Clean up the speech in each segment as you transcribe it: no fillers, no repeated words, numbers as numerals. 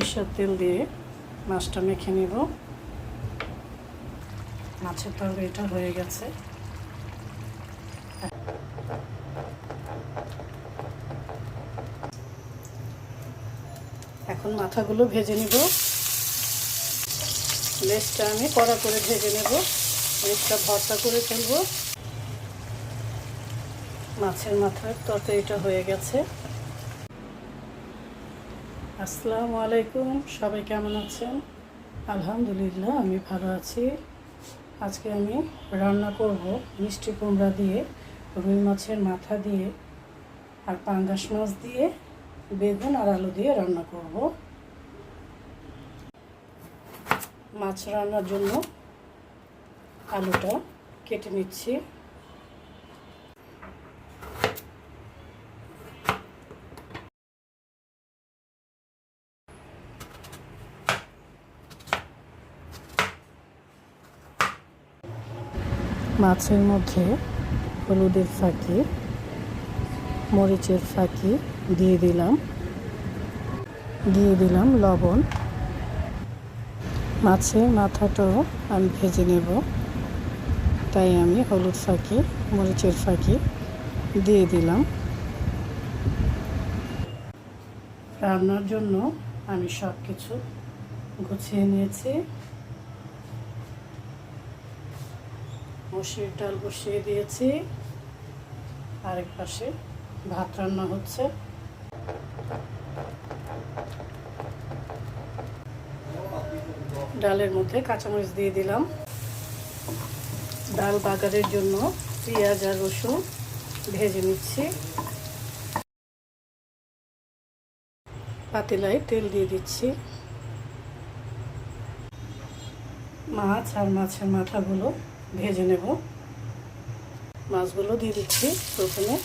সরিষার তেল দিয়ে মাছটা মেখে নিব। মাছের তরকারিটা হয়ে গেছে। এখন মাথাগুলো ভেজে নিব। লেজটা আমি কড়া করে ভেজে নেব। লেজটা ভর্তা করে ফেলবো। মাছের মাথার তরকারিটা হয়ে গেছে। আসসালামু আলাইকুম, সবাই কেমন আছেন? আলহামদুলিল্লাহ, আমি ভালো আছি। আজকে আমি রান্না করব মিষ্টি কুমড়া দিয়ে, রুই মাছের মাথা দিয়ে আর পাঙ্গাস মাছ দিয়ে, বেগুন আর আলু দিয়ে রান্না করব। মাছ রান্নার জন্য আলুটা কেটে নিচ্ছি। মাছের মধ্যে হলুদের ফাঁকি, মরিচের ফাঁকি দিয়ে দিলাম লবণ। মাছের মাথাটাও আমি ভেজে নেব, তাই আমি হলুদ ফাঁকি, মরিচের ফাঁকি দিয়ে দিলাম। রান্নার জন্য আমি সব কিছু গুছিয়ে নিয়েছি। মসুর ডাল বসিয়ে দিয়েছি, আরেক পাশে ভাত রান্না হচ্ছে। ডালের মধ্যে কাঁচামরিচ দিয়ে দিলাম। ডাল বাগারের জন্য পেঁয়াজ আর রসুন ভেজে নিচ্ছি। পাতিলায় তেল দিয়ে দিচ্ছি। মাছ আর মাছের মাথাগুলো ভেজে নেব। মাছগুলো দিয়ে দিচ্ছি প্রথমে।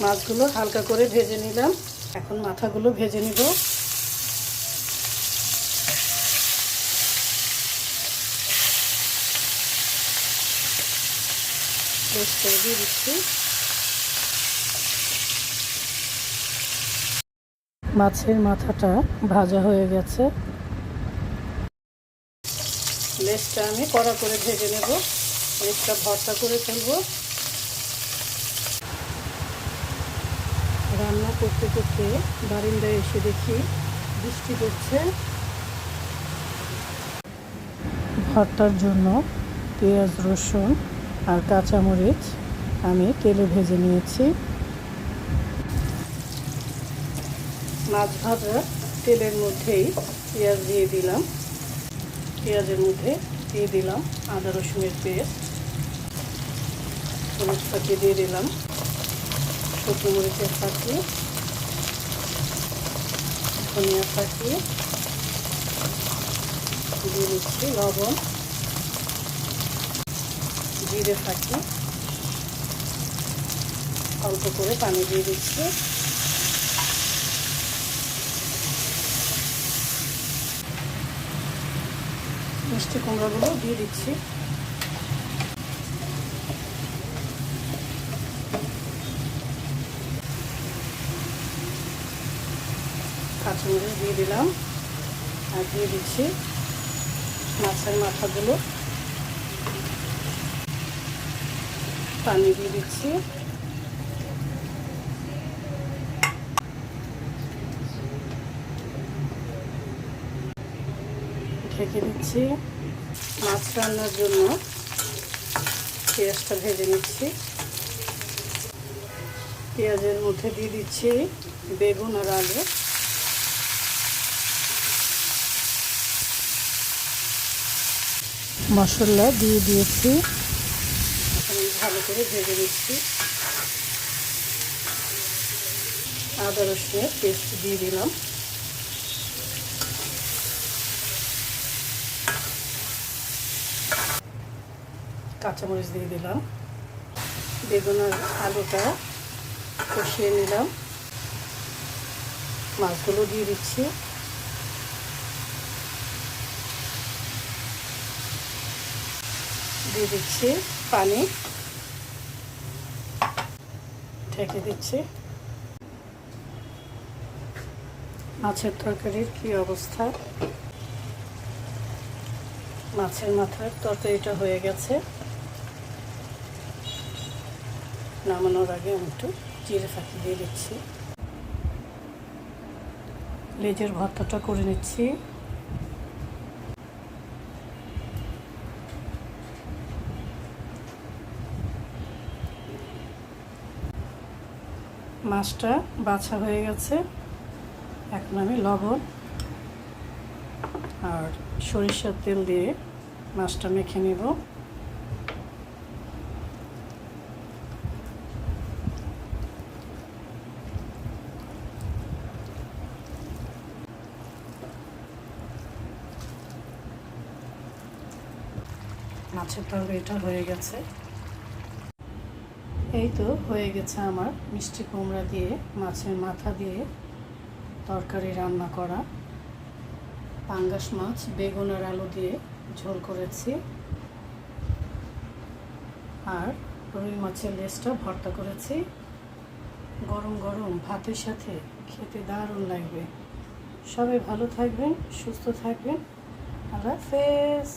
মাছগুলো হালকা করে ভেজে নিলাম। এখন মাথাগুলো ভেজে নিব। পেস্ট করে দিয়ে দিচ্ছি। মাছের মাথাটা ভাজা হয়ে গেছে। লেজটা আমি কড়া করে ভেজে নেব। লেজটা ভর্তা করে ফেলবো। রান্না করতে করতে বারান্দায় এসে দেখি বৃষ্টি পড়ছে। ভর্তার জন্য পেঁয়াজ, রসুন আর কাঁচামরিচ আমি তেলে ভেজে নিয়েছি। মাছ ভাজা তেলের মধ্যেই পেঁয়াজ দিয়ে দিলাম। পেঁয়াজের মধ্যে দিয়ে দিলাম আদা রসুনের পেস্ট। হলুদ ফাঁকি দিয়ে দিলাম, শুকনো মরিচের ফাঁকি, ধনিয়া ফাঁকি দিয়ে দিচ্ছি, লবণ, জিরে ফাঁকি, অল্প করে পানি দিয়ে দিচ্ছি। মিষ্টি কুমড়াগুলো দিয়ে দিচ্ছি। কাঁচামরিচ দিয়ে দিলাম আর দিয়ে দিচ্ছি মাছের মাথাগুলো। পানি দিয়ে দিচ্ছি। ঢেকে দিচ্ছি। মাছ রান্নার জন্য পেঁয়াজটা ভেজে নিচ্ছি। পেঁয়াজের মধ্যে দিয়ে দিচ্ছি বেগুন আর আলু। মশলা দিয়ে দিয়েছি। এখন ভালো করে ভেজে নিচ্ছি। আদা রসুনের পেস্ট দিয়ে দিলাম। কাঁচামরিচ দিয়ে দিলাম। বেগুন আর আলুটা কষিয়ে নিলাম। মাছগুলো দিয়ে দিচ্ছি। দিয়ে দিচ্ছি পানি, ঢেকে দিচ্ছি। মাছের তরকারির কি অবস্থা! মাছের মাথার তরকারিটা হয়ে গেছে। নামানোর আগে আমি একটু জিরে ফাঁকি দিয়ে দিচ্ছি। লেজের ভর্তাটা করে নিচ্ছি। মাছটা বাছা হয়ে গেছে। এখন আমি লবণ আর সরিষার তেল দিয়ে মাছটা মেখে নেব। মাছের তরকারিটা হয়ে গেছে। এই তো হয়ে গেছে আমার মিষ্টি কুমড়া দিয়ে মাছের মাথা দিয়ে তরকারি রান্না করা। পাঙ্গাস মাছ বেগুন আর আলু দিয়ে ঝোল করেছি, আর রুই মাছের লেজটা ভর্তা করেছি। গরম গরম ভাতের সাথে খেতে দারুণ লাগবে। সবাই ভালো থাকবেন, সুস্থ থাকবেন। আল্লাহ হাফেজ।